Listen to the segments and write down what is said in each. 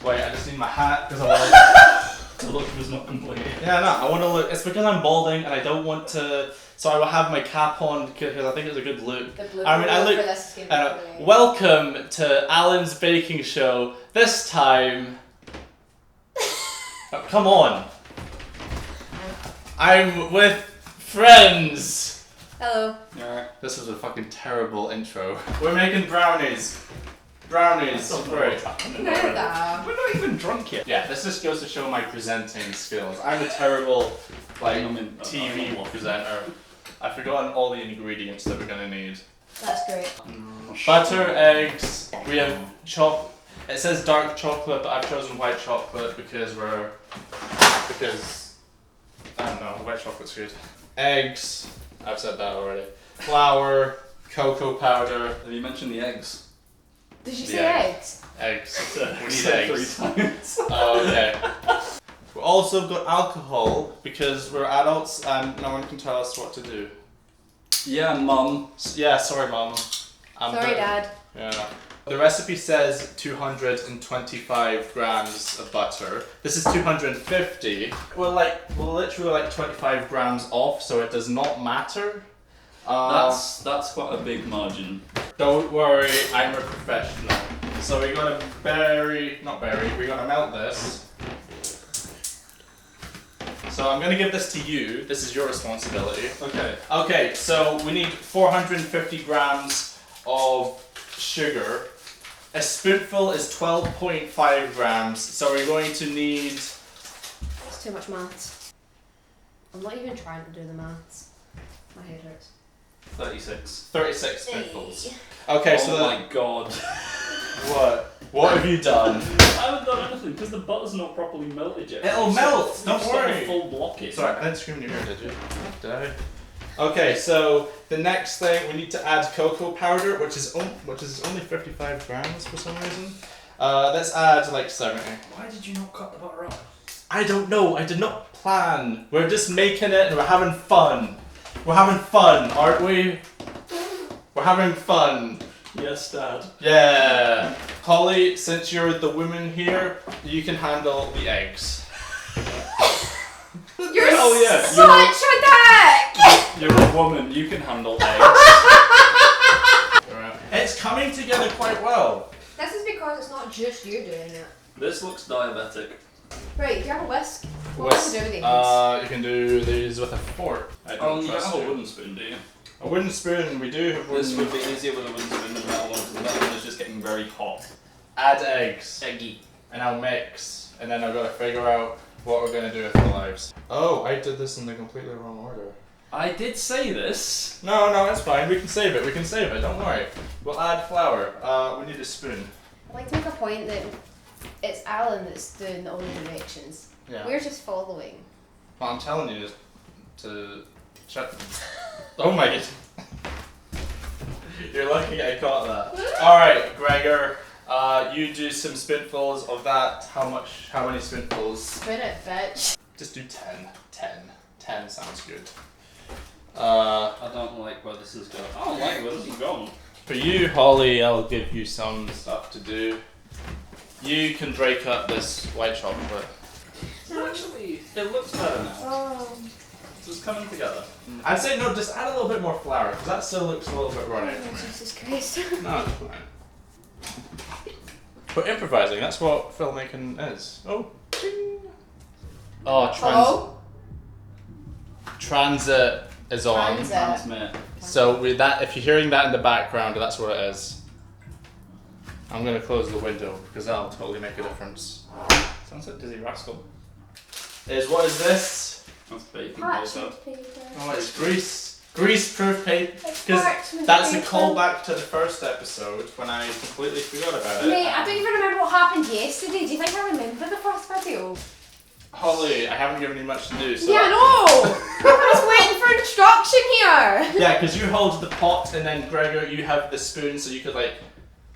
Wait, I just need my hat because I want The look was not complete. Yeah, no, I want to look. It's because I'm balding and I don't want to. So I will have my cap on because I think it's a good look. I mean, I look. Welcome to Allan's baking show. This time. Oh, come on. I'm with friends. Hello. Alright. This was a fucking terrible intro. We're making brownies. Brownies. Great. We're not even drunk yet. Yeah, this just goes to show my presenting skills. I'm a terrible, TV presenter. I've forgotten all the ingredients that we're gonna need. That's great. Butter, eggs. We have It says dark chocolate, but I've chosen white chocolate because I don't know, white chocolate's good. Eggs. I've said that already. Flour, cocoa powder. Have you mentioned the eggs? Did you say eggs? Eggs. We need Said eggs. 3 times. Oh, okay. We've also got alcohol because we're adults and no one can tell us what to do. Yeah, Mum. Yeah, sorry, Mum. Sorry, Dad. Yeah. The recipe says 225 grams of butter. This is 250. We're literally 25 grams off, so it does not matter. That's quite a big margin. Don't worry, I'm a professional. So we gotta we gotta melt this. So I'm gonna give this to you. This is your responsibility. Okay. Okay, so we need 450 grams of sugar. A spoonful is 12.5 grams, so we're going to need... That's too much maths. I'm not even trying to do the maths. My head hurts. 36. 36 spoonfuls. Okay, so oh my god. What? What have you done? I haven't done anything because the butter's not properly melted yet. It'll melt, don't worry. A full block it. Sorry, I didn't scream in your ear, did you? Did I? Okay, so the next thing, we need to add cocoa powder, which is only 55 grams for some reason. Let's add 70. Why did you not cut the butter up? I don't know, I did not plan. We're just making it and we're having fun. We're having fun, aren't we? We're having fun. Yes, Dad. Yeah. Holly, since you're the woman here, you can handle the eggs. You're yeah. such a dick! You're a woman, you can handle eggs. It's coming together quite well. This is because it's not just you doing it. This looks diabetic. Right, do you have a whisk? What do you do with these? You can do these with a fork. I don't you don't have a wooden spoon, do you? A wooden spoon, we do have wooden. This would be easier with a wooden spoon than a metal one, because the metal one is just getting very hot. Add eggs. Eggy. And I'll mix. And then I've got to figure out what we're going to do with our lives. Oh, I did this in the completely wrong order. I did say this. No, it's fine. We can save it. Don't worry. We'll add flour. We need a spoon. I'd like to make a point that it's Allan that's doing all the directions. Yeah. We're just following. Well, I'm telling you to shut. Oh my god. You're lucky I caught that. Alright, Gregor. You do some spoonfuls of that. How many spoonfuls? Spin it, bitch. Just do 10. 10 sounds good. I don't like where this is going. I don't like where this is going. For you, Holly, I'll give you some stuff to do. You can break up this white chocolate. Actually, it looks better now. Oh. It's coming together. I'd say no, just add a little bit more flour, because that still looks a little bit runny. Oh, Jesus Christ. No, it's fine. We're improvising, that's what filmmaking is. Oh, ching. Oh, Hello? Transit is on. Transit. Transmit. So with that, if you're hearing that in the background, that's what it is. I'm gonna close the window because that'll totally make a difference. Sounds like Dizzy Rascal. What is this? That's baking Parchment paper. paper. Oh, it's grease-proof paper. It's Because parchment that's a paper. callback to the first episode when I completely forgot about it. Mate, I don't even remember what happened yesterday. Do you think I remember the first video? Holly, I haven't given you much to do, so... Yeah, I know! I was waiting for instruction here! Yeah, because you hold the pot and then Gregor, you have the spoon so you could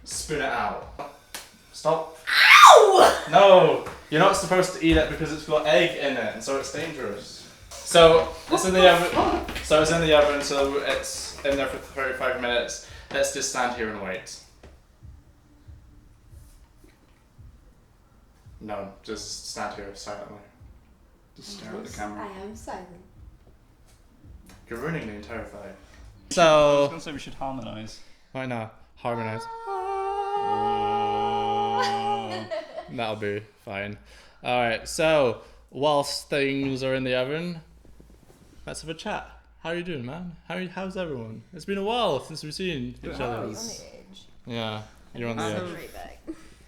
spoon it out. Stop. Ow! No! You're not supposed to eat it because it's got egg in it and so it's dangerous. So, it's in the oven. So it's in the oven, so it's in there for 35 minutes. Let's just stand here and wait. No, just stand here silently. Just stare at the camera. I am silent. You're ruining the entire vibe. I was So, gonna say we should harmonise. why not? Harmonize. That'll be fine. Alright, so, whilst things are in the oven, let's have a chat. How are you doing, man? How's everyone? It's been a while since we've seen each other. On the edge. Yeah, you're on the edge. Right back.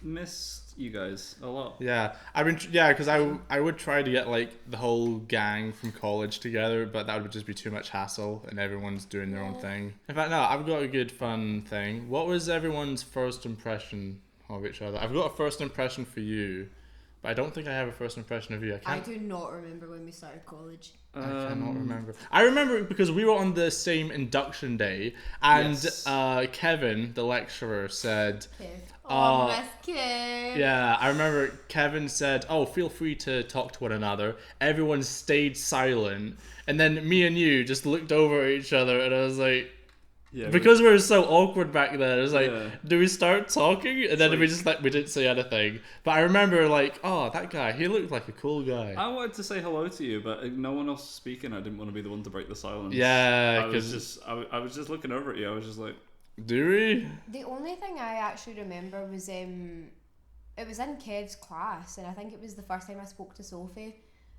Missed you guys a lot. Yeah, because I would try to get like the whole gang from college together, but that would just be too much hassle, and everyone's doing their own thing. In fact, no, I've got a good fun thing. What was everyone's first impression of each other? I've got a first impression for you, but I don't think I have a first impression of you. I do not remember when we started college. I cannot remember. I remember because we were on the same induction day, and Yes. Kevin, the lecturer, said. Okay. Oh, nice kid. Yeah, I remember Kevin said, "Oh, feel free to talk to one another." Everyone stayed silent, and then me and you just looked over at each other, and I was like, Yeah. because we were so awkward back then, it was like, Yeah. do we start talking? And then like- we just we didn't say anything. But I remember like, oh, that guy, he looked like a cool guy. I wanted to say hello to you, but no one else was speaking. I didn't want to be the one to break the silence. Yeah, I was 'cause- I was just looking over at you. I was just like, Do we? The only thing I actually remember was it was in Kev's class, and I think it was the first time I spoke to Sophie.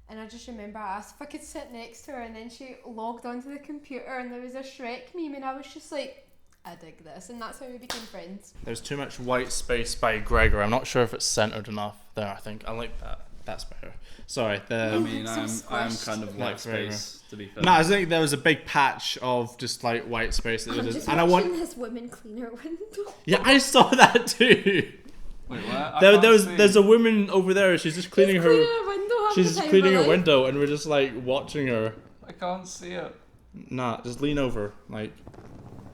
And I just remember I asked if I could sit next to her, and then she logged onto the computer, and there was a Shrek meme, and I was just like, I dig this, and that's how we became friends. There's too much white space by Gregor. I'm not sure if it's centered enough. There, I think I like that. That's better. Sorry. I mean, So I'm squished. kind of Like white space to be fair. No, I think there was a big patch of just like white space that I'm was, just and I watching want. this woman clean her window. Yeah, I saw that too. Wait, what? There's a woman over there. She's just cleaning her. window. She's just cleaning her window, and we're just like watching her. I can't see it. Nah, just lean over, like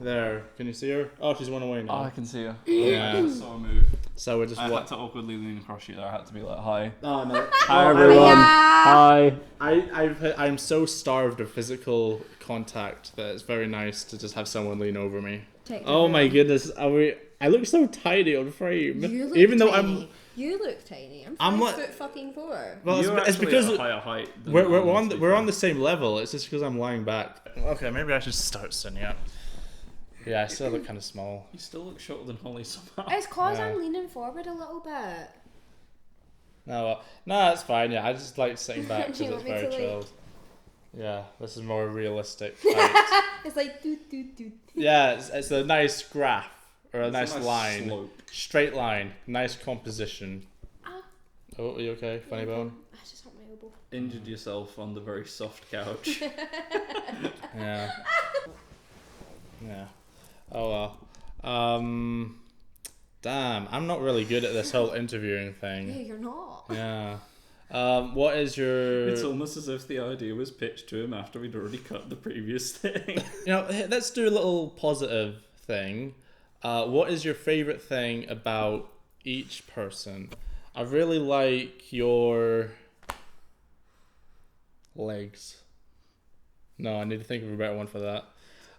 there. Can you see her? Oh, she's one away Oh, I now. can see her. Yeah. I saw her move. So we're just I had what? to awkwardly lean across you there. I had to be like, hi. Oh no. Hi everyone. Hi. Hi. I'm so starved of physical contact that it's very nice to just have someone lean over me. Oh my goodness, I look so tiny on frame. You look Even though tiny. You look tiny. I'm I'm 5 like- foot fucking 4. well, You're it's actually because at a higher height. Than we're normal, on to be we're fair. on the same level. It's just because I'm lying back. Okay, maybe I should start sitting up. Yeah, I still look kind of small. You still look shorter than Holly somehow. It's cause Yeah. I'm leaning forward a little bit. No, no, it's fine. Yeah, I just like sitting back because Do you it's want me very to, like- chilled. Yeah, this is more realistic. height. It's like doot doot doot. Yeah, it's a nice graph or a It's nice line, slope. straight line, nice composition. Ah. Oh, are you okay? Funny bone. I just hurt my elbow. Injured yourself on the very soft couch. Yeah. Yeah. Oh well. Damn, I'm not really good at this whole interviewing Yeah, thing. you're not. Yeah. What is your? It's almost as if the idea was pitched to him after we'd already cut the previous thing. You know, let's do a little positive thing. What is your favorite thing about each person? I really like your legs. No, I need to think of a better one for that.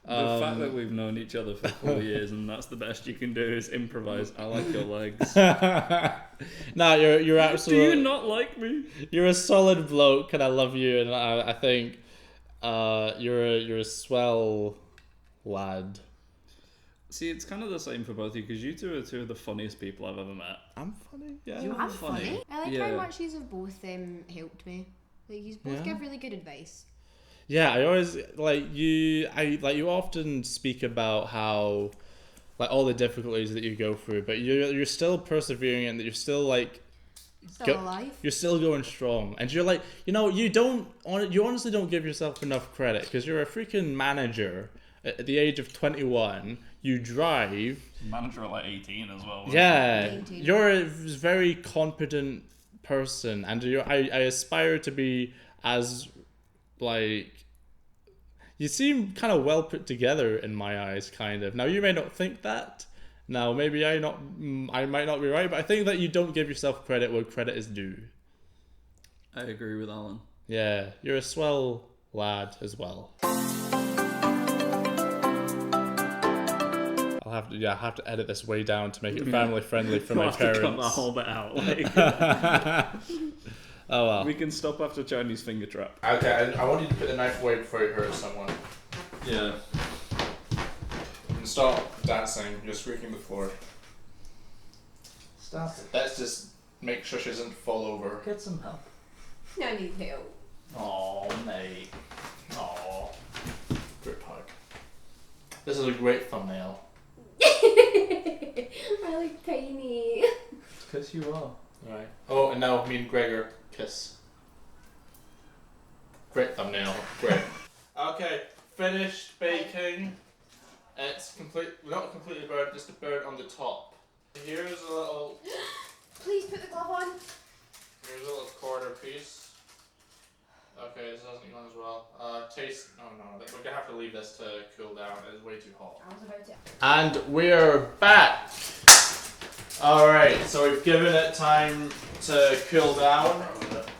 The fact that we've known each other for 4 years and that's the best you can do is improvise. I like your legs. No, you're Do absolutely. you not like me? You're a solid bloke, and I love you, and I think you're a swell lad. See, it's kind of the same for both of you because you two are two of the funniest people I've ever met. I'm funny, yeah. You I'm funny. funny. I like Yeah. how much you have both helped me. Like you both Yeah. give really good advice. Yeah, I always you often speak about how like all the difficulties that you go through, but you're still persevering and that you're still like Still alive. you're still going strong, and you're like, you honestly don't give yourself enough credit because you're a freaking manager at the age of 21. You drive. Manager at like 18 as well. Yeah, 19. you're a very competent person, and I aspire to be as like. You seem kind of well put together in my eyes, kind of. Now you may not think that. Now maybe I might not be right, but I think that you don't give yourself credit where credit is due. I agree with Allan. Yeah, you're a swell lad as well. I'll have to edit this way down to make it family friendly for my parents. Cut that whole bit out. Like. Oh well. We can stop after Chinese finger trap. Okay, I want you to put the knife away before you hurt someone. Yeah. And stop dancing. You're squeaking the floor. Stop it. Let's just make sure she doesn't fall over. Get some help. I need help. Oh, mate. Oh. Group hug. This is a great thumbnail. I look tiny. Because you are. Right. Oh, and now me and Gregor kiss. Great thumbnail. Great. Okay, finished baking. It's not completely burnt, just a burnt on the top. Here's a little. Please put the glove on. Here's a little quarter piece. Okay, this doesn't go on as well. Taste. Oh no, we're gonna have to leave this to cool down. It's way too hot. I was about to. And we're back. All right, so we've given it time to cool down.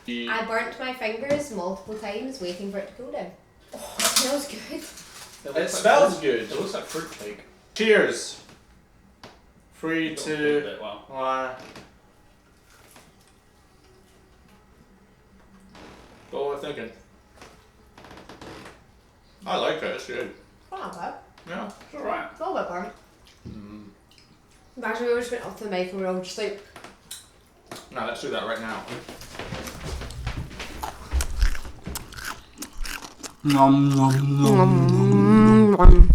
I burnt my fingers multiple times waiting for it to cool down. Oh, it smells good. It smells good. It looks like fruit cake. Cheers. 3, 2, Wow. 1. What am I thinking? I like it. It's good. Oh, not bad. Yeah. It's alright. It's all a bit burnt. Imagine we all just went up to the mic and we were all just like... No, let's do that right now. Nom nom nom nom nom.